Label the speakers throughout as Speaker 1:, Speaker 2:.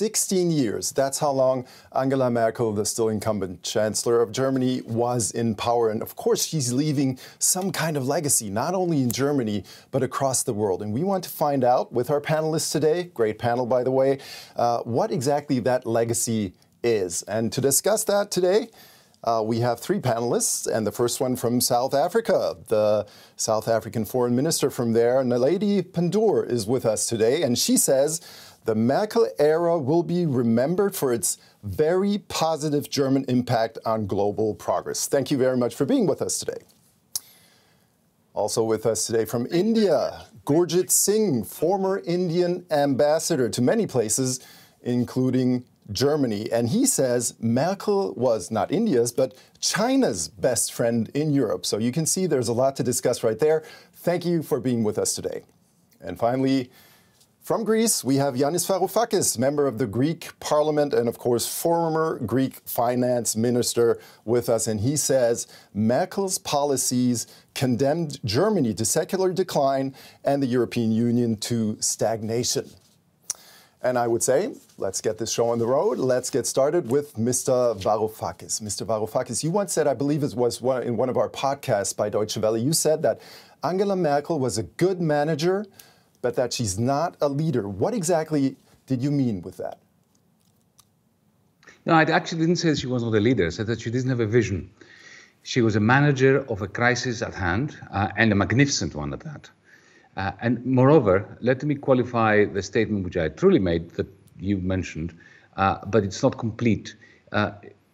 Speaker 1: 16 years. That's how long Angela Merkel, the still incumbent Chancellor of Germany, was in power. And of course, she's leaving some kind of legacy, not only in Germany, but across the world. And we want to find out with our panelists today, great panel, by the way, what exactly that legacy is. And to discuss that today, we have three panelists, and the first one from South Africa. The South African foreign minister from there, Naledi Pandor, is with us today, and she says the Merkel era will be remembered for its very positive German impact on global progress. Thank you very much for being with us today. Also with us today from India, Gurjit Singh, former Indian ambassador to many places, including Germany. And he says Merkel was not India's, but China's best friend in Europe. So you can see there's a lot to discuss right there. Thank you for being with us today. And finally, from Greece, we have Yanis Varoufakis, member of the Greek parliament and, of course, former Greek finance minister with us. And he says Merkel's policies condemned Germany to secular decline and the European Union to stagnation. And I would say, let's get this show on the road. Let's get started with Mr. Varoufakis. Mr. Varoufakis, you once said, I believe it was in one of our podcasts by Deutsche Welle, you said that Angela Merkel was a good manager, but that she's not a leader. What exactly did you mean with that?
Speaker 2: No, I actually didn't say she was not a leader. I said that she didn't have a vision. She was a manager of a crisis at hand, and a magnificent one at that. And moreover, let me qualify the statement which I truly made that you mentioned, but it's not complete.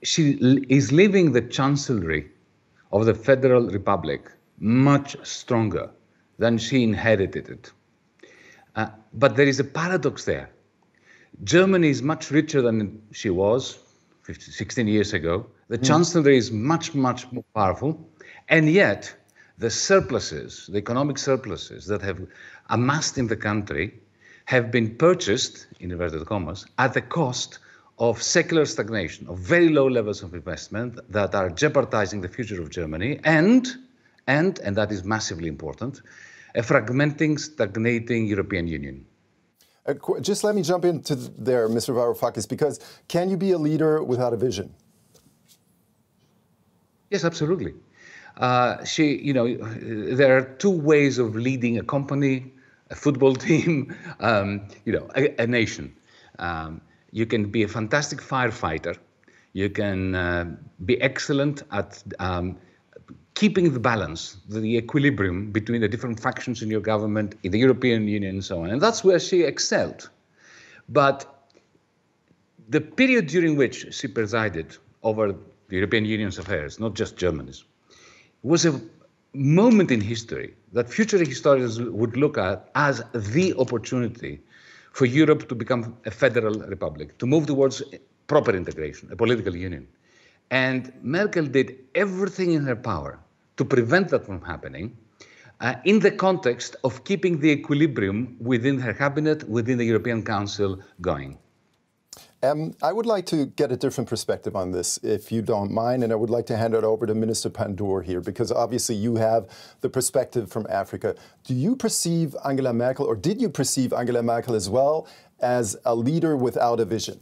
Speaker 2: She is leaving the chancellery of the Federal Republic much stronger than she inherited it. But there is a paradox there. Germany is much richer than she was 16 years ago. The chancellery is much, much more powerful. And yet, the surpluses, the economic surpluses that have amassed in the country have been purchased, in inverted commas, at the cost of secular stagnation, of very low levels of investment that are jeopardizing the future of Germany, and that is massively important, a fragmenting, stagnating European Union.
Speaker 1: Just let me jump into there, Mr. Varoufakis, because can you be a leader without a vision?
Speaker 2: Yes, absolutely. There are two ways of leading a company, a football team, a nation. You can be a fantastic firefighter. You can be excellent at keeping the balance, the equilibrium between the different factions in your government, in the European Union, and so on. And that's where she excelled. But the period during which she presided over the European Union's affairs, not just Germany's, was a moment in history that future historians would look at as the opportunity for Europe to become a federal republic, to move towards proper integration, a political union. And Merkel did everything in her power to prevent that from happening in the context of keeping the equilibrium within her cabinet, within the European Council going.
Speaker 1: I would like to get a different perspective on this, if you don't mind, and I would like to hand it over to Minister Pandor here, because obviously you have the perspective from Africa. Do you perceive Angela Merkel, or did you perceive Angela Merkel as well, as a leader without a vision?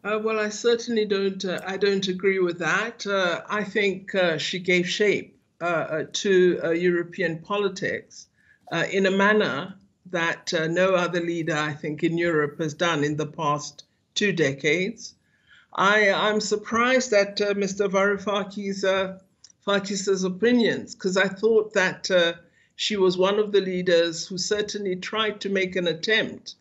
Speaker 3: Well, I certainly don't. I don't agree with that. I think she gave shape to European politics in a manner that no other leader, I think, in Europe has done in the past 2 decades. I'm surprised at Mr. Varoufakis' opinions, because I thought that she was one of the leaders who certainly tried to make an attempt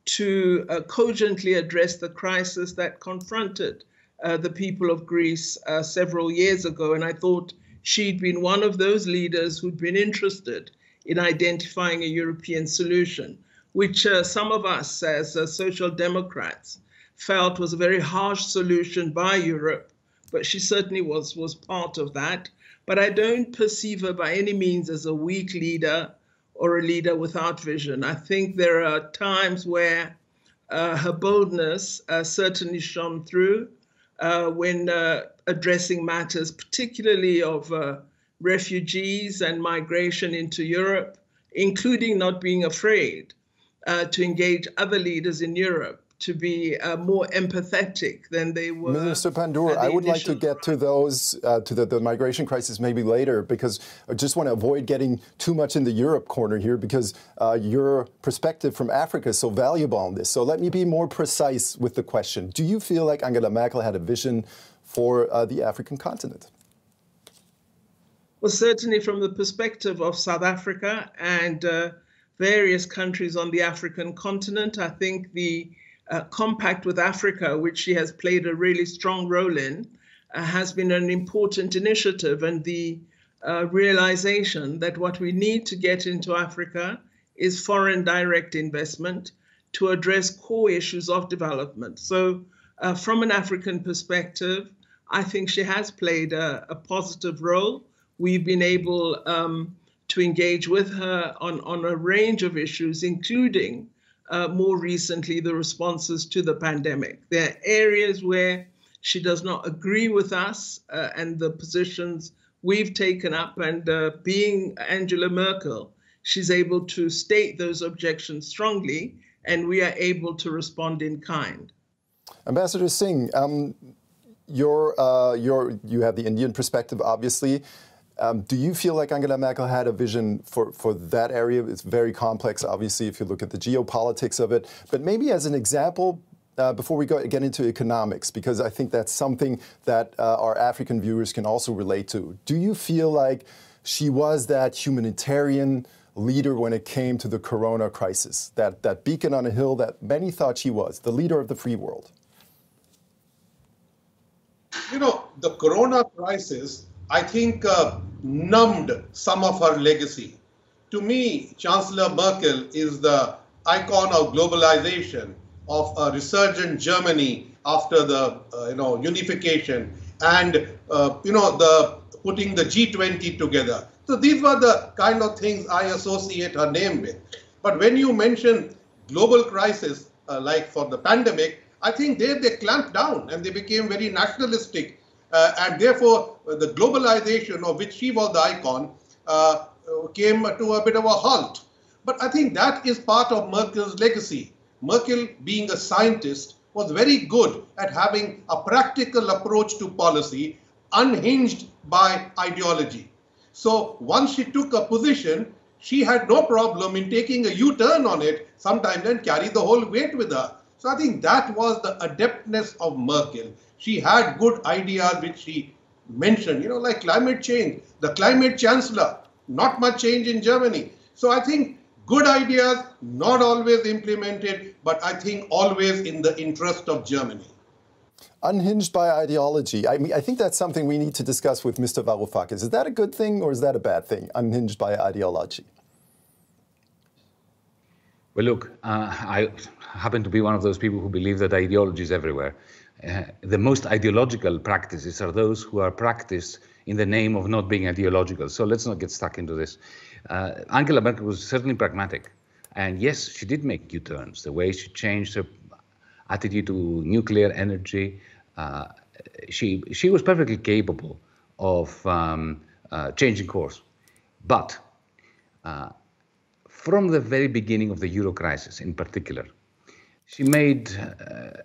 Speaker 3: to cogently address the crisis that confronted the people of Greece several years ago. And I thought she'd been one of those leaders who'd been interested in identifying a European solution, which some of us as social democrats felt was a very harsh solution by Europe, but she certainly was part of that. But I don't perceive her by any means as a weak leader or a leader without vision. I think there are times where her boldness certainly shone through when addressing matters, particularly of refugees and migration into Europe, including not being afraid to engage other leaders in Europe to be more empathetic than they were.
Speaker 1: Minister Pandor, I would like to get to those, to the migration crisis maybe later, because I just want to avoid getting too much in the Europe corner here, because your perspective from Africa is so valuable on this. So let me be more precise with the question. Do you feel like Angela Merkel had a vision for the African continent?
Speaker 3: Well, certainly from the perspective of South Africa and various countries on the African continent, I think the Compact with Africa, which she has played a really strong role in, has been an important initiative, and the realization that what we need to get into Africa is foreign direct investment to address core issues of development. So from an African perspective, I think she has played a positive role. We've been able to engage with her on a range of issues, including more recently, the responses to the pandemic. There are areas where she does not agree with us and the positions we've taken up, and being Angela Merkel, she's able to state those objections strongly, and we are able to respond in kind.
Speaker 1: Ambassador Singh, you have the Indian perspective, obviously. Do you feel like Angela Merkel had a vision for that area? It's very complex, obviously, if you look at the geopolitics of it. But maybe as an example, before we get into economics, because I think that's something that our African viewers can also relate to. Do you feel like she was that humanitarian leader when it came to the corona crisis, that beacon on a hill that many thought she was, the leader of the free world?
Speaker 4: You know, the corona crisis, I think, numbed some of her legacy. To me, Chancellor Merkel is the icon of globalization, of a resurgent Germany after the unification, and the putting the G20 together. So these were the kind of things I associate her name with. But when you mention global crisis, like for the pandemic, I think they clamped down and they became very nationalistic. And therefore, the globalization of which she was the icon came to a bit of a halt. But I think that is part of Merkel's legacy. Merkel, being a scientist, was very good at having a practical approach to policy, unhinged by ideology. So once she took a position, she had no problem in taking a U-turn on it sometimes and carry the whole weight with her. So I think that was the adeptness of Merkel. She had good ideas which she mentioned, like climate change, the climate chancellor, not much change in Germany. So I think good ideas, not always implemented, but I think always in the interest of Germany.
Speaker 1: Unhinged by ideology. I mean, I think that's something we need to discuss with Mr. Varoufakis. Is that a good thing or is that a bad thing? Unhinged by ideology.
Speaker 2: Well, look, I happen to be one of those people who believe that ideology is everywhere. The most ideological practices are those who are practiced in the name of not being ideological. So let's not get stuck into this. Angela Merkel was certainly pragmatic. And yes, she did make U-turns. The way she changed her attitude to nuclear energy, she was perfectly capable of changing course. But from the very beginning of the Euro crisis in particular, she made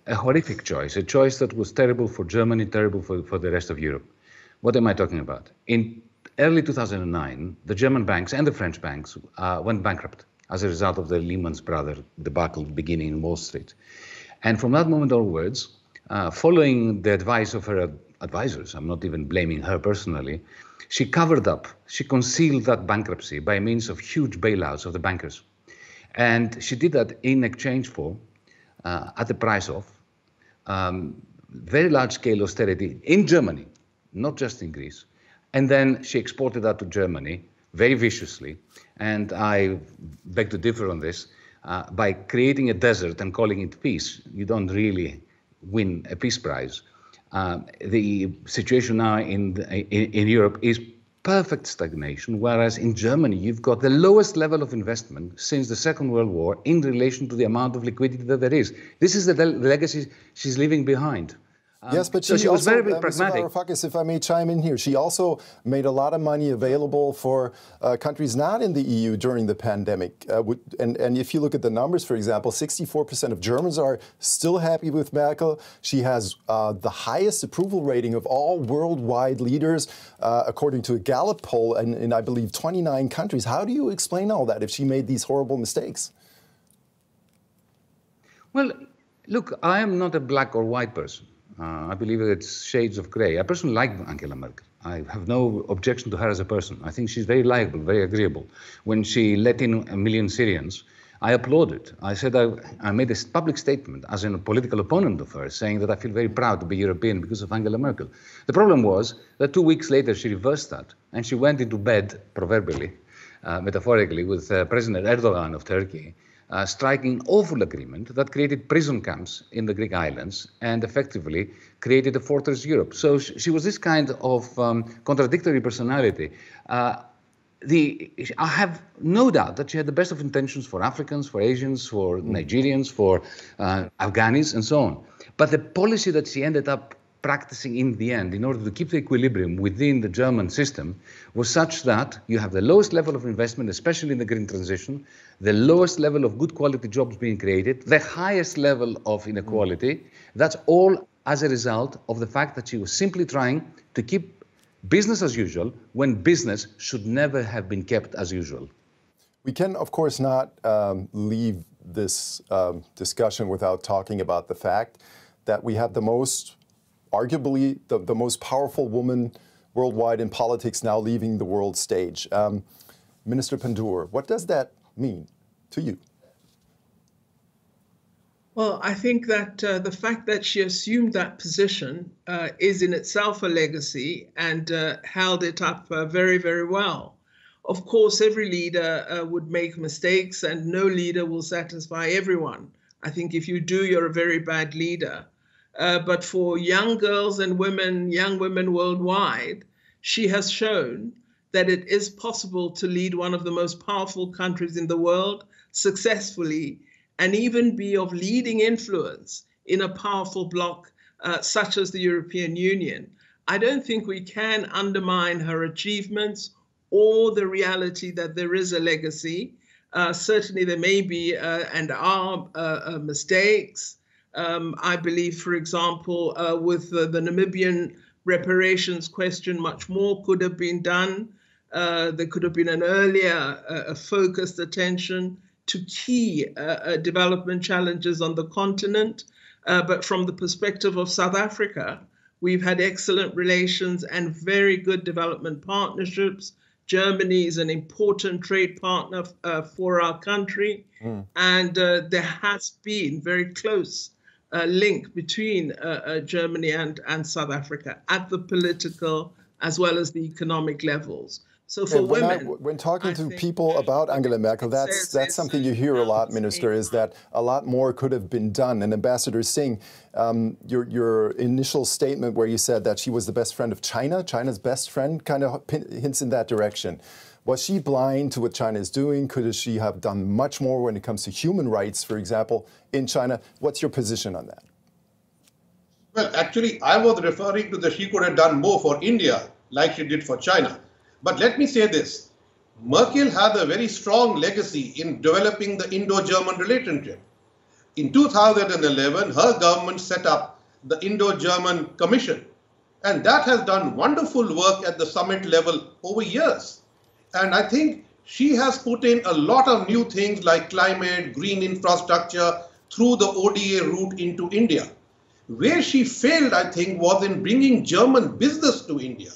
Speaker 2: a horrific choice, a choice that was terrible for Germany, terrible for the rest of Europe. What am I talking about? In early 2009, the German banks and the French banks went bankrupt as a result of the Lehman Brothers debacle beginning in Wall Street. And from that moment onwards, following the advice of her advisors, I'm not even blaming her personally, she covered up, she concealed that bankruptcy by means of huge bailouts of the bankers. And she did that in exchange for, at the price of, very large-scale austerity in Germany, not just in Greece. And then she exported that to Germany very viciously. And I beg to differ on this. By creating a desert and calling it peace, you don't really win a peace prize. The situation now in Europe is perfect stagnation, whereas in Germany you've got the lowest level of investment since the Second World War in relation to the amount of liquidity that there is. This is the legacy she's leaving behind.
Speaker 1: Yes, but
Speaker 2: so she was
Speaker 1: also,
Speaker 2: very, very
Speaker 1: Mr.
Speaker 2: pragmatic.
Speaker 1: Varoufakis, if I may chime in here, she also made a lot of money available for countries not in the EU during the pandemic. And if you look at the numbers, for example, 64% of Germans are still happy with Merkel. She has the highest approval rating of all worldwide leaders, according to a Gallup poll, in I believe 29 countries. How do you explain all that if she made these horrible mistakes?
Speaker 2: Well, look, I am not a black or white person. I believe that it's shades of gray. I personally like Angela Merkel. I have no objection to her as a person. I think she's very likable, very agreeable. When she let in 1 million Syrians, I applauded. I said I made a public statement as a political opponent of hers, saying that I feel very proud to be European because of Angela Merkel. The problem was that 2 weeks later she reversed that, and she went into bed, proverbially, metaphorically, with President Erdogan of Turkey, striking an awful agreement that created prison camps in the Greek islands and effectively created a fortress Europe. So she was this kind of contradictory personality. I have no doubt that she had the best of intentions for Africans, for Asians, for Nigerians, for Afghanis, and so on. But the policy that she ended up practicing in the end, in order to keep the equilibrium within the German system, was such that you have the lowest level of investment, especially in the green transition, the lowest level of good quality jobs being created, the highest level of inequality. That's all as a result of the fact that she was simply trying to keep business as usual when business should never have been kept as usual.
Speaker 1: We can, of course, not leave this discussion without talking about the fact that we have arguably the most powerful woman worldwide in politics now leaving the world stage. Minister Pandor, what does that mean to you?
Speaker 3: Well, I think that the fact that she assumed that position is in itself a legacy and held it up very, very well. Of course, every leader would make mistakes and no leader will satisfy everyone. I think if you do, you're a very bad leader. But for young girls and women, young women worldwide, she has shown that it is possible to lead one of the most powerful countries in the world successfully and even be of leading influence in a powerful bloc such as the European Union. I don't think we can undermine her achievements or the reality that there is a legacy. Certainly there may be and are mistakes. I believe, for example, with the Namibian reparations question, much more could have been done. There could have been an earlier focused attention to key development challenges on the continent. But from the perspective of South Africa, we've had excellent relations and very good development partnerships. Germany is an important trade partner for our country. And there has been very close link between Germany and South Africa at the political as well as the economic levels. So for women,
Speaker 1: when talking to people about Angela Merkel, that's something you hear a lot, Minister, is that a lot more could have been done. And Ambassador Singh, your initial statement where you said that she was the best friend of China, China's best friend, kind of hints in that direction. Was she blind to what China is doing? Could she have done much more when it comes to human rights, for example, in China? What's your position on that?
Speaker 4: Well, actually, I was referring to that she could have done more for India, like she did for China. But let me say this. Merkel had a very strong legacy in developing the Indo-German relationship. In 2011, her government set up the Indo-German Commission. And that has done wonderful work at the summit level over years. And I think she has put in a lot of new things like climate, green infrastructure through the ODA route into India. Where she failed, I think, was in bringing German business to India.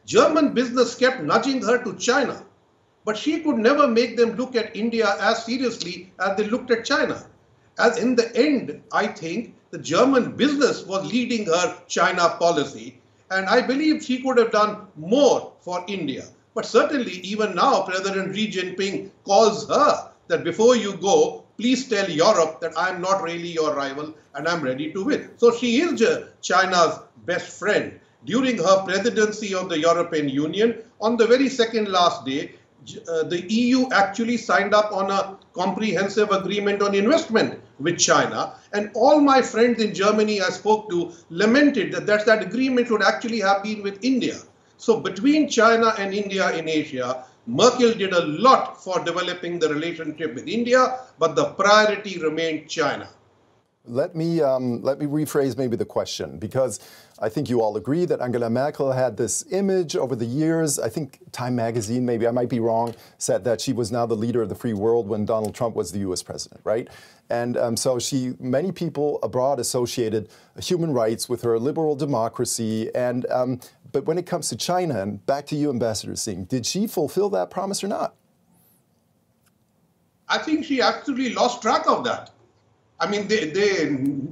Speaker 4: German business kept nudging her to China, but she could never make them look at India as seriously as they looked at China. As in the end, I think the German business was leading her China policy, and I believe she could have done more for India. But certainly, even now, President Xi Jinping calls her that before you go, please tell Europe that I'm not really your rival and I'm ready to win. So she is China's best friend. During her presidency of the European Union, on the very second last day, the EU actually signed up on a comprehensive agreement on investment with China. And all my friends in Germany I spoke to lamented that agreement would actually have been with India. So between China and India in Asia, Merkel did a lot for developing the relationship with India, but the priority remained China.
Speaker 1: Let me rephrase maybe the question, because I think you all agree that Angela Merkel had this image over the years. I think Time magazine, maybe I might be wrong, said that she was now the leader of the free world when Donald Trump was the US president, right? And so many people abroad associated human rights with her liberal democracy. And but when it comes to China, and back to you, Ambassador Singh, did she fulfill that promise or not?
Speaker 4: I think she actually lost track of that. I mean, they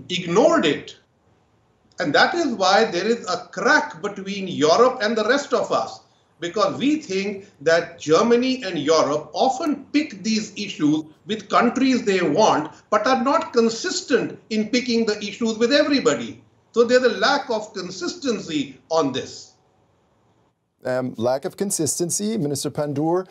Speaker 4: ignored it. And that is why there is a crack between Europe and the rest of us, because we think that Germany and Europe often pick these issues with countries they want, but are not consistent in picking the issues with everybody. So there's a lack of consistency on this.
Speaker 1: Lack of consistency, Minister Pandor.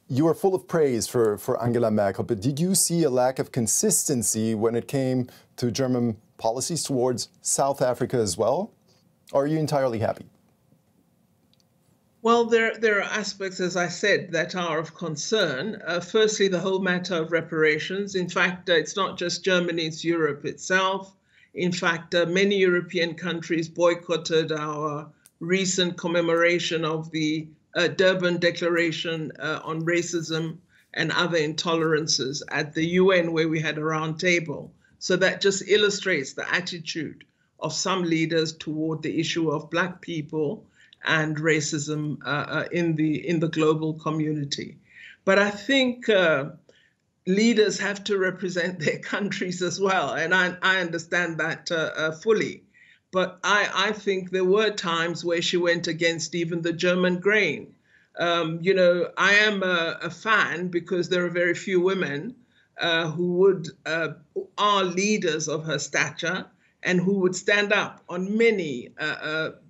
Speaker 1: You are full of praise for Angela Merkel, but did you see a lack of consistency when it came to German policies towards South Africa as well? Or are you entirely happy?
Speaker 3: Well, there are aspects, as I said, that are of concern. Firstly, the whole matter of reparations. In fact, it's not just Germany, it's Europe itself. In fact, many European countries boycotted our recent commemoration of the Durban Declaration on Racism and Other Intolerances at the UN, where we had a round table. So that just illustrates the attitude of some leaders toward the issue of Black people and racism in the global community. But I think leaders have to represent their countries as well, and I understand that fully. But I think there were times where she went against even the German grain. You know, I am a fan because there are very few women who are leaders of her stature and who would stand up on many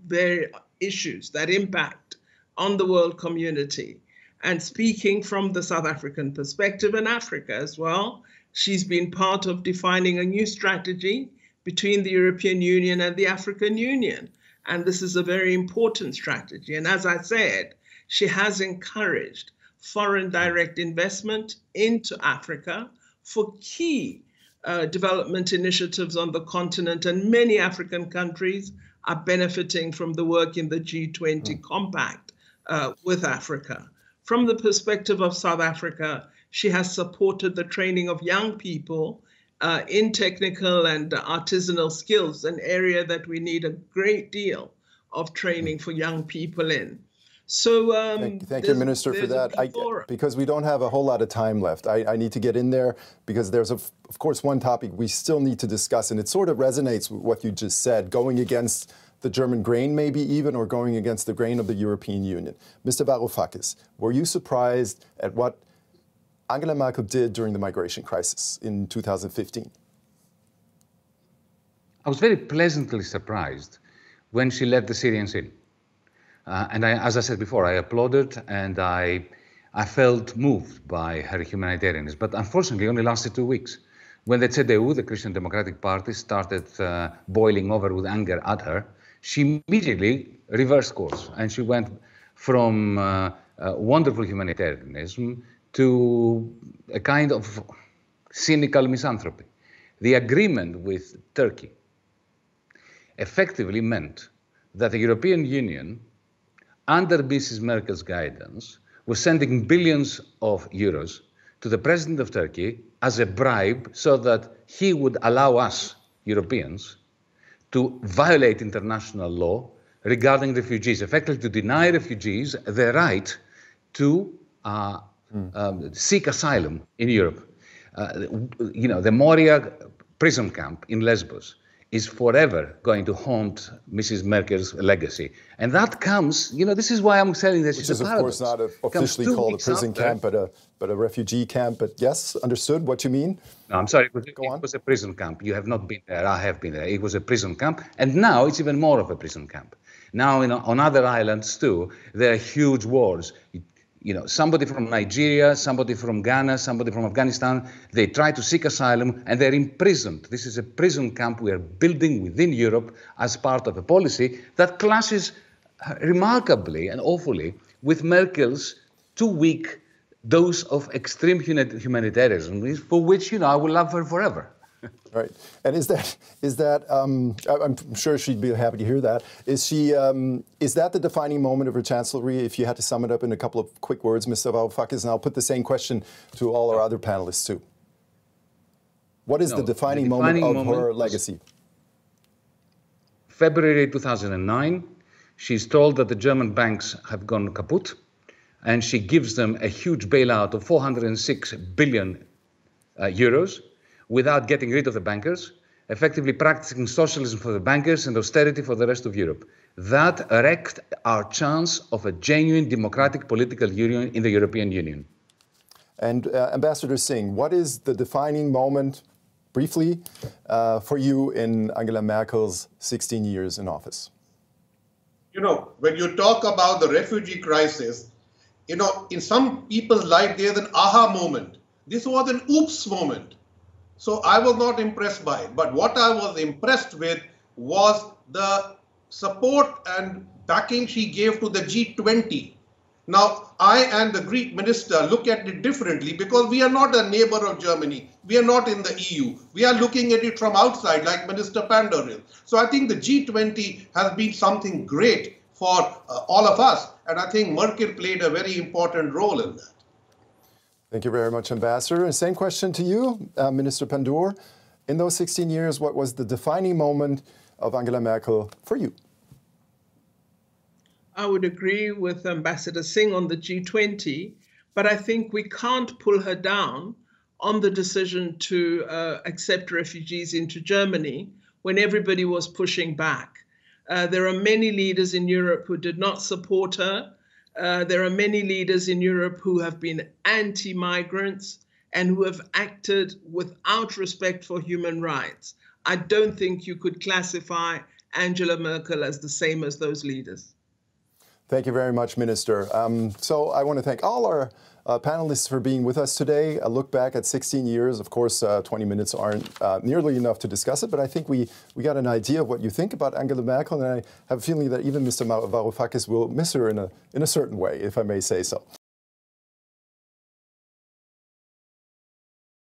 Speaker 3: very issues that impact on the world community. And speaking from the South African perspective and Africa as well, she's been part of defining a new strategy between the European Union and the African Union. And this is a very important strategy. And as I said, she has encouraged foreign direct investment into Africa for key development initiatives on the continent. And many African countries are benefiting from the work in the G20 Compact with Africa. From the perspective of South Africa, she has supported the training of young people in technical and artisanal skills, an area that we need a great deal of training for young people in. So
Speaker 1: thank you, Minister, for that. Because we don't have a whole lot of time left, I need to get in there because there's, of course, one topic we still need to discuss, and it sort of resonates with what you just said, going against the German grain maybe even, or going against the grain of the European Union. Mr. Varoufakis, were you surprised at what Angela Merkel did during the migration crisis in 2015?
Speaker 2: I was very pleasantly surprised when she let the Syrians in. And as I said before, I applauded and I felt moved by her humanitarianism. But unfortunately, it only lasted 2 weeks. When the CDU, the Christian Democratic Party, started boiling over with anger at her, she immediately reversed course. And she went from wonderful humanitarianism to a kind of cynical misanthropy. The agreement with Turkey effectively meant that the European Union, under Mrs. Merkel's guidance, was sending billions of euros to the president of Turkey as a bribe so that he would allow us, Europeans, to violate international law regarding refugees, effectively to deny refugees the right to seek asylum in Europe. You know, the Moria prison camp in Lesbos is forever going to haunt Mrs. Merkel's legacy. And that comes, you know, this is why I'm saying this.
Speaker 1: Which is, of course, not officially called a prison camp, but a refugee camp. But yes, understood what you mean.
Speaker 2: No, I'm sorry, it was a prison camp. You have not been there, I have been there. It was a prison camp, and now it's even more of a prison camp. Now, on other islands too, there are huge wars. somebody from Nigeria, somebody from Ghana, somebody from Afghanistan, they try to seek asylum and they're imprisoned. This is a prison camp we are building within Europe as part of a policy that clashes remarkably and awfully with Merkel's 2-week dose of extreme humanitarianism, for which, I will love her forever.
Speaker 1: Right. And is that I'm sure she'd be happy to hear that. Is that the defining moment of her chancellery? If you had to sum it up in a couple of quick words, Mr. Varoufakis, and I'll put the same question to all our other panelists too. What is the defining moment of her legacy?
Speaker 2: February 2009, she's told that the German banks have gone kaput, and she gives them a huge bailout of 406 billion euros. Without getting rid of the bankers, effectively practicing socialism for the bankers and austerity for the rest of Europe. That wrecked our chance of a genuine democratic political union in the European Union.
Speaker 1: And Ambassador Singh, what is the defining moment, briefly, for you in Angela Merkel's 16 years in office?
Speaker 4: When you talk about the refugee crisis, in some people's life, there's an aha moment. This was an oops moment. So I was not impressed by it. But what I was impressed with was the support and backing she gave to the G20. Now, I and the Greek minister look at it differently because we are not a neighbor of Germany. We are not in the EU. We are looking at it from outside, like Minister Pandor is. So I think the G20 has been something great for all of us. And I think Merkel played a very important role in that.
Speaker 1: Thank you very much, Ambassador. And same question to you, Minister Pandor. In those 16 years, what was the defining moment of Angela Merkel for you?
Speaker 3: I would agree with Ambassador Singh on the G20, but I think we can't pull her down on the decision to accept refugees into Germany when everybody was pushing back. There are many leaders in Europe who did not support her. There are many leaders in Europe who have been anti-migrants and who have acted without respect for human rights. I don't think you could classify Angela Merkel as the same as those leaders.
Speaker 1: Thank you very much, Minister. So I want to thank all our panelists for being with us today. A look back at 16 years. Of course, 20 minutes aren't nearly enough to discuss it, but I think we got an idea of what you think about Angela Merkel, and I have a feeling that even Mr. Varoufakis will miss her in a certain way, if I may say so.